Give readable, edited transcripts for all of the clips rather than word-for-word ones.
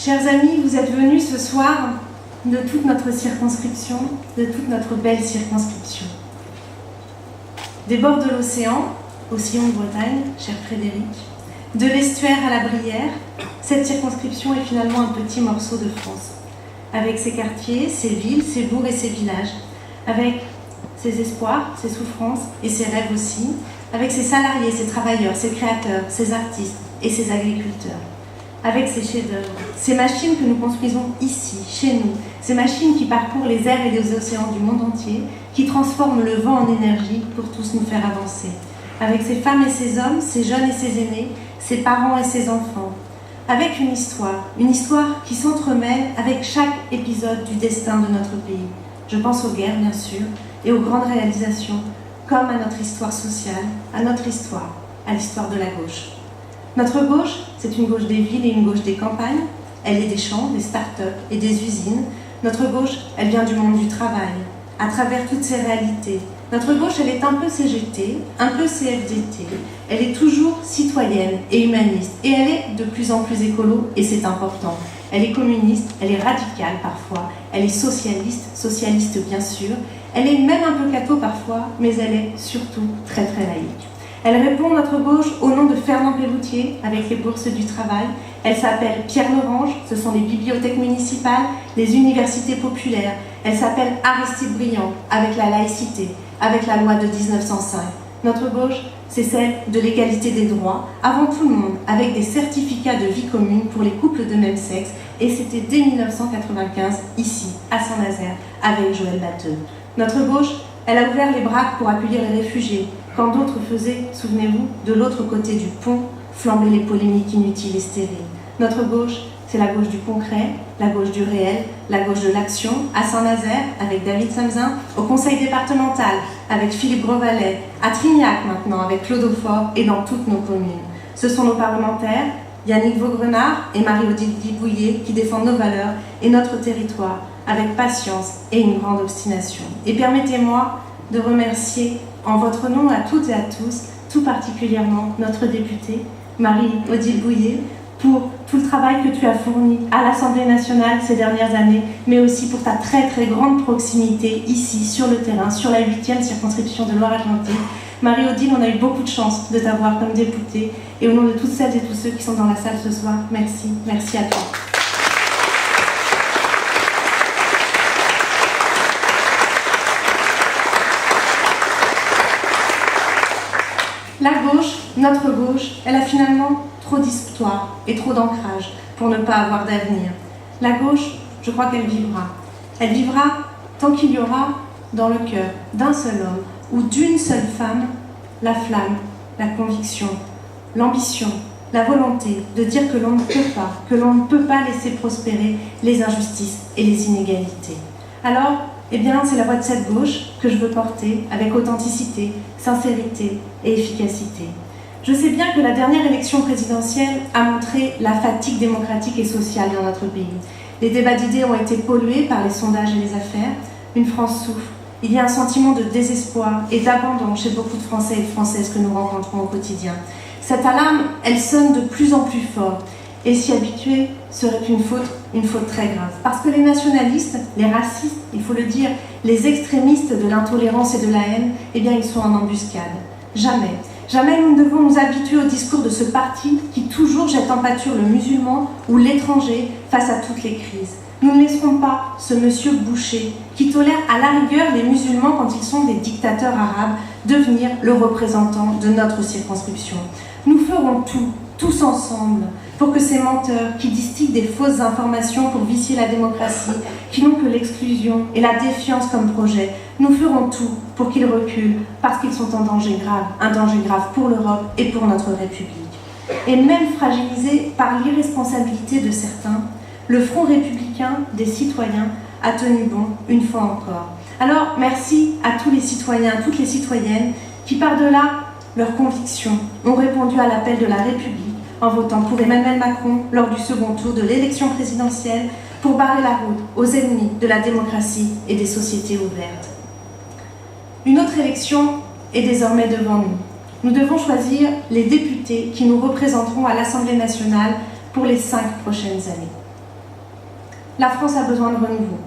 Chers amis, vous êtes venus ce soir de toute notre circonscription, de toute notre belle circonscription. Des bords de l'océan, au sillon de Bretagne, cher Frédéric, de l'estuaire à la Brière, cette circonscription est finalement un petit morceau de France, avec ses quartiers, ses villes, ses bourgs et ses villages, avec ses espoirs, ses souffrances et ses rêves aussi, avec ses salariés, ses travailleurs, ses créateurs, ses artistes et ses agriculteurs, avec ses chefs-d'œuvre, ces machines que nous construisons ici, chez nous, ces machines qui parcourent les airs et les océans du monde entier, qui transforment le vent en énergie pour tous nous faire avancer, avec ces femmes et ces hommes, ces jeunes et ces aînés, ses parents et ses enfants, avec une histoire qui s'entremêle avec chaque épisode du destin de notre pays. Je pense aux guerres, bien sûr, et aux grandes réalisations, comme à notre histoire sociale, à notre histoire, à l'histoire de la gauche. Notre gauche, c'est une gauche des villes et une gauche des campagnes. Elle est des champs, des start-up et des usines. Notre gauche, elle vient du monde du travail, à travers toutes ces réalités. Notre gauche, elle est un peu CGT, un peu CFDT. Elle est toujours citoyenne et humaniste. Et elle est de plus en plus écolo, et c'est important. Elle est communiste, elle est radicale parfois. Elle est socialiste bien sûr. Elle est même un peu catho parfois, mais elle est surtout très très laïque. Elle répond, notre gauche, au nom de Fernand Pelloutier, avec les bourses du travail. Elle s'appelle Pierre Lorange, ce sont les bibliothèques municipales, les universités populaires. Elle s'appelle Aristide Briand, avec la laïcité, avec la loi de 1905. Notre gauche, c'est celle de l'égalité des droits, avant tout le monde, avec des certificats de vie commune pour les couples de même sexe. Et c'était dès 1995, ici, à Saint-Nazaire, avec Joël Batteux. Notre gauche, elle a ouvert les bras pour accueillir les réfugiés, quand d'autres faisaient, souvenez-vous, de l'autre côté du pont, flamber les polémiques inutiles et stériles. Notre gauche, c'est la gauche du concret, la gauche du réel, la gauche de l'action, à Saint-Nazaire, avec David Samzin, au conseil départemental, avec Philippe Grosvalet, à Trignac maintenant, avec Claude Aufort et dans toutes nos communes. Ce sont nos parlementaires, Yannick Vaugrenard et Marie-Odile Bouillet, qui défendent nos valeurs et notre territoire, avec patience et une grande obstination. Et permettez-moi de remercier en votre nom à toutes et à tous, tout particulièrement notre députée, Marie-Odile Bouillet, pour tout le travail que tu as fourni à l'Assemblée nationale ces dernières années, mais aussi pour ta très très grande proximité ici, sur le terrain, sur la 8e circonscription de Loire-Atlantique. Marie-Odile, on a eu beaucoup de chance de t'avoir comme députée, et au nom de toutes celles et tous ceux qui sont dans la salle ce soir, merci, merci à toi. La gauche, notre gauche, elle a finalement trop d'histoire et trop d'ancrage pour ne pas avoir d'avenir. La gauche, je crois qu'elle vivra. Elle vivra tant qu'il y aura dans le cœur d'un seul homme ou d'une seule femme la flamme, la conviction, l'ambition, la volonté de dire que l'on ne peut pas laisser prospérer les injustices et les inégalités. Alors, eh bien, c'est la voix de cette gauche que je veux porter avec authenticité, sincérité et efficacité. Je sais bien que la dernière élection présidentielle a montré la fatigue démocratique et sociale dans notre pays. Les débats d'idées ont été pollués par les sondages et les affaires. Une France souffre. Il y a un sentiment de désespoir et d'abandon chez beaucoup de Français et de Françaises que nous rencontrons au quotidien. Cette alarme, elle sonne de plus en plus fort. Et s'y habituer serait une faute très grave. Parce que les nationalistes, les racistes, il faut le dire, les extrémistes de l'intolérance et de la haine, eh bien ils sont en embuscade. Jamais nous ne devons nous habituer au discours de ce parti qui toujours jette en pâture le musulman ou l'étranger face à toutes les crises. Nous ne laisserons pas ce monsieur Boucher, qui tolère à la rigueur les musulmans quand ils sont des dictateurs arabes, devenir le représentant de notre circonscription. Nous ferons tout, tous ensemble, pour que ces menteurs qui distillent des fausses informations pour vicier la démocratie, qui n'ont que l'exclusion et la défiance comme projet, nous ferons tout pour qu'ils reculent, parce qu'ils sont un danger grave pour l'Europe et pour notre République. Et même fragilisé par l'irresponsabilité de certains, le Front républicain des citoyens a tenu bon une fois encore. Alors merci à tous les citoyens, à toutes les citoyennes qui par-delà leurs convictions ont répondu à l'appel de la République en votant pour Emmanuel Macron lors du second tour de l'élection présidentielle pour barrer la route aux ennemis de la démocratie et des sociétés ouvertes. Une autre élection est désormais devant nous. Nous devons choisir les députés qui nous représenteront à l'Assemblée nationale pour les 5 prochaines années. La France a besoin de renouveau,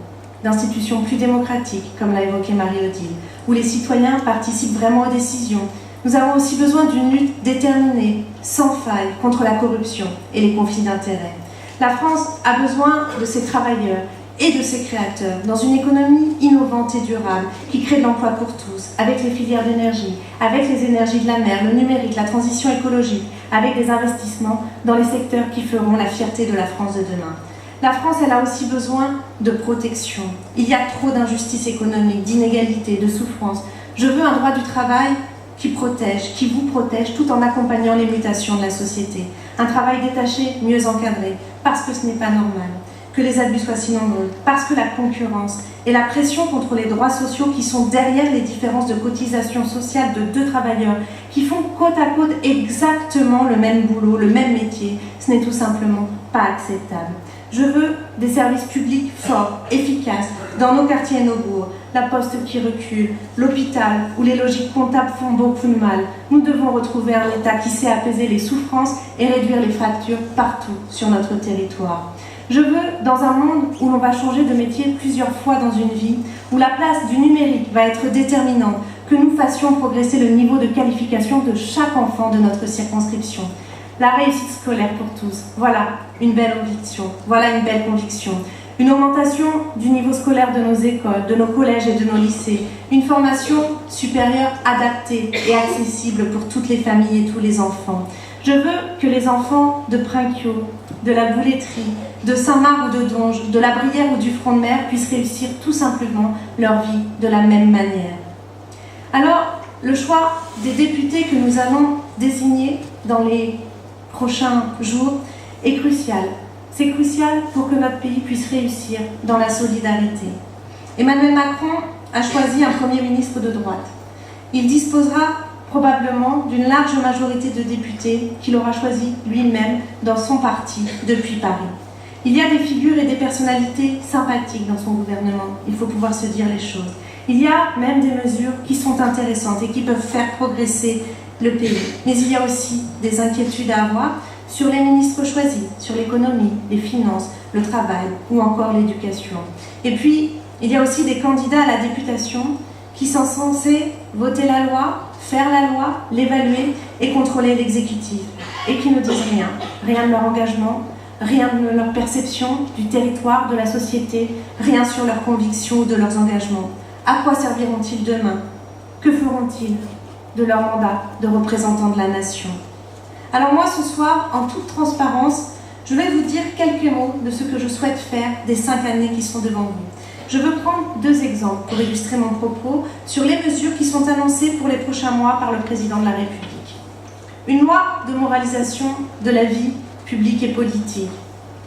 d'institutions plus démocratiques, comme l'a évoqué Marie-Odile, où les citoyens participent vraiment aux décisions. Nous avons aussi besoin d'une lutte déterminée, sans faille, contre la corruption et les conflits d'intérêts. La France a besoin de ses travailleurs et de ses créateurs dans une économie innovante et durable qui crée de l'emploi pour tous, avec les filières d'énergie, avec les énergies de la mer, le numérique, la transition écologique, avec des investissements dans les secteurs qui feront la fierté de la France de demain. La France, elle a aussi besoin de protection. Il y a trop d'injustice économique, d'inégalités, de souffrance. Je veux un droit du travail qui protège, qui vous protège, tout en accompagnant les mutations de la société. Un travail détaché, mieux encadré, parce que ce n'est pas normal que les abus soient si nombreux, parce que la concurrence et la pression contre les droits sociaux qui sont derrière les différences de cotisation sociale de deux travailleurs qui font côte à côte exactement le même boulot, le même métier, ce n'est tout simplement pas acceptable. Je veux des services publics forts, efficaces, dans nos quartiers et nos bourgs, la poste qui recule, l'hôpital où les logiques comptables font beaucoup de mal. Nous devons retrouver un État qui sait apaiser les souffrances et réduire les fractures partout sur notre territoire. Je veux, dans un monde où l'on va changer de métier plusieurs fois dans une vie, où la place du numérique va être déterminante, que nous fassions progresser le niveau de qualification de chaque enfant de notre circonscription. La réussite scolaire pour tous, voilà une belle ambition, voilà une belle conviction. Une augmentation du niveau scolaire de nos écoles, de nos collèges et de nos lycées. Une formation supérieure adaptée et accessible pour toutes les familles et tous les enfants. Je veux que les enfants de Prinquio, de la Bouletterie, de Saint-Marc ou de Donge, de la Brière ou du Front de Mer puissent réussir tout simplement leur vie de la même manière. Alors, le choix des députés que nous allons désigner dans les prochains jours est crucial. C'est crucial pour que notre pays puisse réussir dans la solidarité. Emmanuel Macron a choisi un Premier ministre de droite. Il disposera probablement d'une large majorité de députés qu'il aura choisi lui-même dans son parti depuis Paris. Il y a des figures et des personnalités sympathiques dans son gouvernement, il faut pouvoir se dire les choses. Il y a même des mesures qui sont intéressantes et qui peuvent faire progresser le pays. Mais il y a aussi des inquiétudes à avoir sur les ministres choisis, sur l'économie, les finances, le travail ou encore l'éducation. Et puis, il y a aussi des candidats à la députation qui sont censés voter la loi, faire la loi, l'évaluer et contrôler l'exécutif, et qui ne disent rien, rien de leur engagement, rien de leur perception du territoire, de la société, rien sur leurs convictions ou de leurs engagements. À quoi serviront-ils demain? Que feront-ils de leur mandat de représentant de la nation? Alors moi, ce soir, en toute transparence, je vais vous dire quelques mots de ce que je souhaite faire des 5 années qui sont devant vous. Je veux prendre 2 exemples pour illustrer mon propos sur les mesures qui sont annoncées pour les prochains mois par le président de la République. Une loi de moralisation de la vie publique et politique.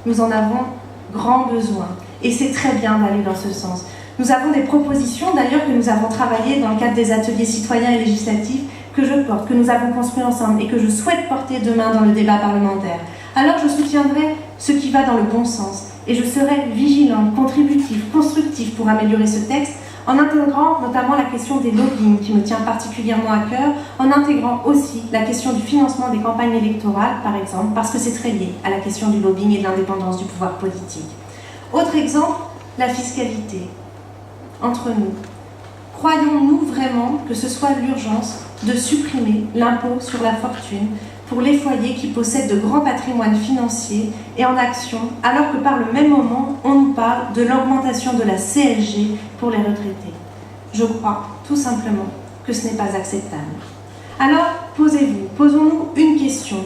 Nous en avons grand besoin et c'est très bien d'aller dans ce sens. Nous avons des propositions d'ailleurs que nous avons travaillées dans le cadre des ateliers citoyens et législatifs que je porte, que nous avons construit ensemble et que je souhaite porter demain dans le débat parlementaire. Alors je soutiendrai ce qui va dans le bon sens et je serai vigilante, contributive, constructive pour améliorer ce texte en intégrant notamment la question des lobbying qui me tient particulièrement à cœur, en intégrant aussi la question du financement des campagnes électorales par exemple, parce que c'est très lié à la question du lobbying et de l'indépendance du pouvoir politique. Autre exemple, la fiscalité. Entre nous, croyons-nous vraiment que ce soit l'urgence de supprimer l'impôt sur la fortune pour les foyers qui possèdent de grands patrimoines financiers et en action, alors que par le même moment, on nous parle de l'augmentation de la CSG pour les retraités? Je crois tout simplement que ce n'est pas acceptable. Alors, posons-nous une question.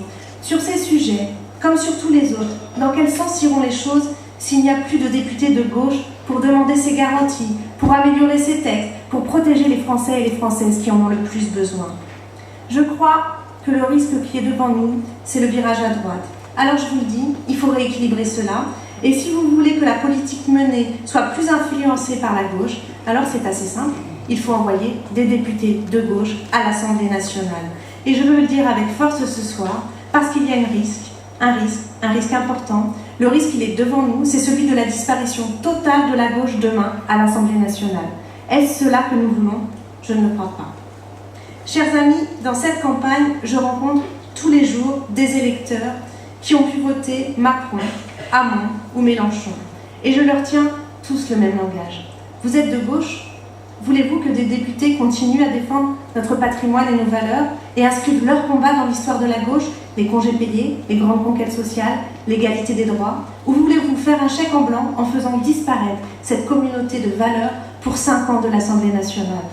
Sur ces sujets, comme sur tous les autres, dans quel sens iront les choses s'il n'y a plus de députés de gauche pour demander ces garanties, pour améliorer ces textes, pour protéger les Français et les Françaises qui en ont le plus besoin? Je crois que le risque qui est devant nous, c'est le virage à droite. Alors je vous le dis, il faut rééquilibrer cela. Et si vous voulez que la politique menée soit plus influencée par la gauche, alors c'est assez simple, il faut envoyer des députés de gauche à l'Assemblée nationale. Et je veux le dire avec force ce soir, parce qu'il y a un risque important. Le risque, il est devant nous, c'est celui de la disparition totale de la gauche demain à l'Assemblée nationale. Est-ce cela que nous voulons? Je ne le crois pas. Chers amis, dans cette campagne, je rencontre tous les jours des électeurs qui ont pu voter Macron, Hamon ou Mélenchon. et je leur tiens tous le même langage. Vous êtes de gauche? Voulez-vous que des députés continuent à défendre notre patrimoine et nos valeurs et inscrivent leur combat dans l'histoire de la gauche, les congés payés, les grandes conquêtes sociales, l'égalité des droits? Ou voulez-vous faire un chèque en blanc en faisant disparaître cette communauté de valeurs pour 5 ans de l'Assemblée nationale?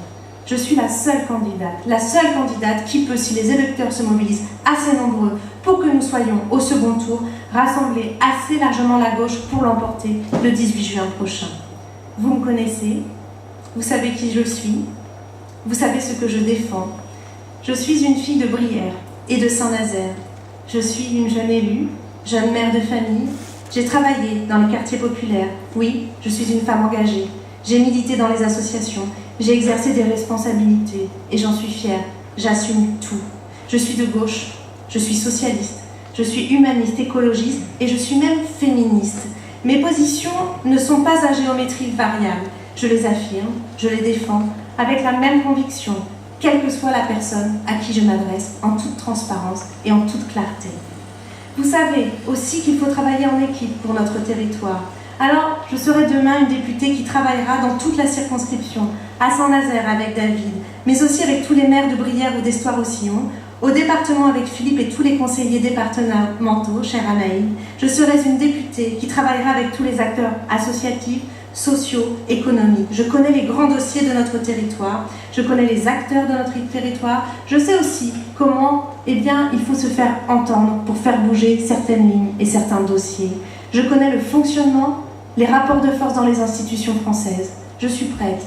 Je suis la seule candidate qui peut, si les électeurs se mobilisent assez nombreux pour que nous soyons au second tour, rassembler assez largement la gauche pour l'emporter le 18 juin prochain. Vous me connaissez, vous savez qui je suis, vous savez ce que je défends. Je suis une fille de Brière et de Saint-Nazaire. Je suis une jeune élue, jeune mère de famille. J'ai travaillé dans les quartiers populaires. Oui, je suis une femme engagée. J'ai milité dans les associations. J'ai exercé des responsabilités et j'en suis fière. J'assume tout. Je suis de gauche, je suis socialiste, je suis humaniste, écologiste et je suis même féministe. Mes positions ne sont pas à géométrie variable. Je les affirme, je les défends avec la même conviction, quelle que soit la personne à qui je m'adresse, en toute transparence et en toute clarté. Vous savez aussi qu'il faut travailler en équipe pour notre territoire. Alors, je serai demain une députée qui travaillera dans toute la circonscription, à Saint-Nazaire avec David, mais aussi avec tous les maires de Brière ou d'Estoire-Roussillon, au département avec Philippe et tous les conseillers départementaux, chère Anaïs. Je serai une députée qui travaillera avec tous les acteurs associatifs, sociaux, économiques. Je connais les grands dossiers de notre territoire, je connais les acteurs de notre territoire, je sais aussi comment, il faut se faire entendre pour faire bouger certaines lignes et certains dossiers. Je connais le fonctionnement, les rapports de force dans les institutions françaises. Je suis prête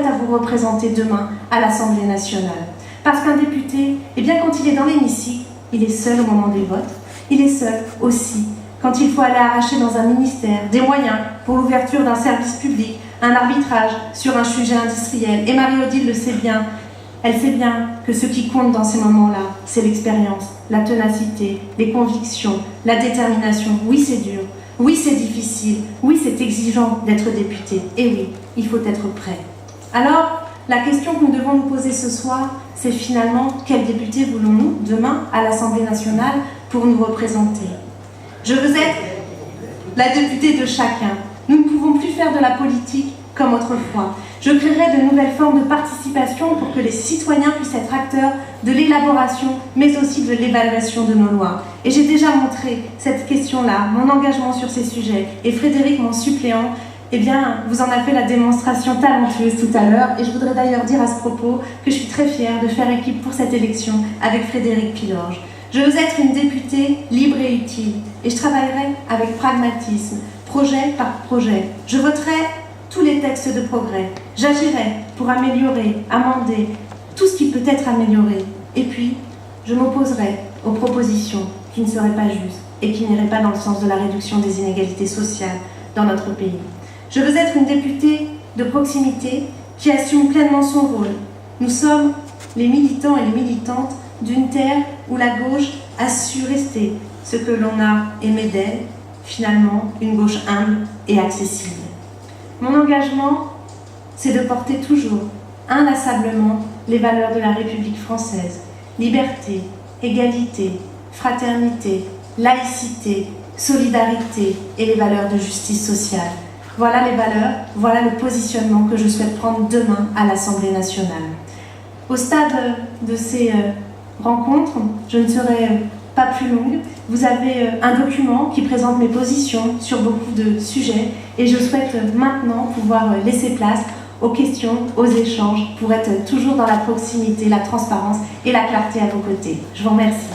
à vous représenter demain à l'Assemblée nationale. Parce qu'un député, quand il est dans l'hémicycle, il est seul au moment des votes. Il est seul aussi quand il faut aller arracher dans un ministère des moyens pour l'ouverture d'un service public, un arbitrage sur un sujet industriel. Et Marie-Odile le sait bien. Elle sait bien que ce qui compte dans ces moments-là, c'est l'expérience, la ténacité, les convictions, la détermination. Oui, c'est dur. Oui, c'est difficile. Oui, c'est exigeant d'être député. Et oui, il faut être prêt. Alors, la question que nous devons nous poser ce soir, c'est finalement quel député voulons-nous demain à l'Assemblée nationale pour nous représenter? Je veux être la députée de chacun. Nous ne pouvons plus faire de la politique comme autrefois. Je créerai de nouvelles formes de participation pour que les citoyens puissent être acteurs de l'élaboration, mais aussi de l'évaluation de nos lois. Et j'ai déjà montré cette question-là, mon engagement sur ces sujets. Et Frédéric, mon suppléant, vous en avez fait la démonstration talentueuse tout à l'heure. Et je voudrais d'ailleurs dire à ce propos que je suis très fière de faire équipe pour cette élection avec Frédéric Pilorge. Je veux être une députée libre et utile. Et je travaillerai avec pragmatisme, projet par projet. Je voterai tous les textes de progrès. J'agirai pour améliorer, amender tout ce qui peut être amélioré. Et puis, je m'opposerai aux propositions qui ne seraient pas justes et qui n'iraient pas dans le sens de la réduction des inégalités sociales dans notre pays. Je veux être une députée de proximité qui assume pleinement son rôle. Nous sommes les militants et les militantes d'une terre où la gauche a su rester ce que l'on a aimé d'elle, finalement une gauche humble et accessible. Mon engagement, c'est de porter toujours, inlassablement, les valeurs de la République française. Liberté, égalité, fraternité, laïcité, solidarité et les valeurs de justice sociale. Voilà les valeurs, voilà le positionnement que je souhaite prendre demain à l'Assemblée nationale. Au stade de ces rencontres, je ne serai pas plus longue. Vous avez un document qui présente mes positions sur beaucoup de sujets et je souhaite maintenant pouvoir laisser place aux questions, aux échanges pour être toujours dans la proximité, la transparence et la clarté à vos côtés. Je vous remercie.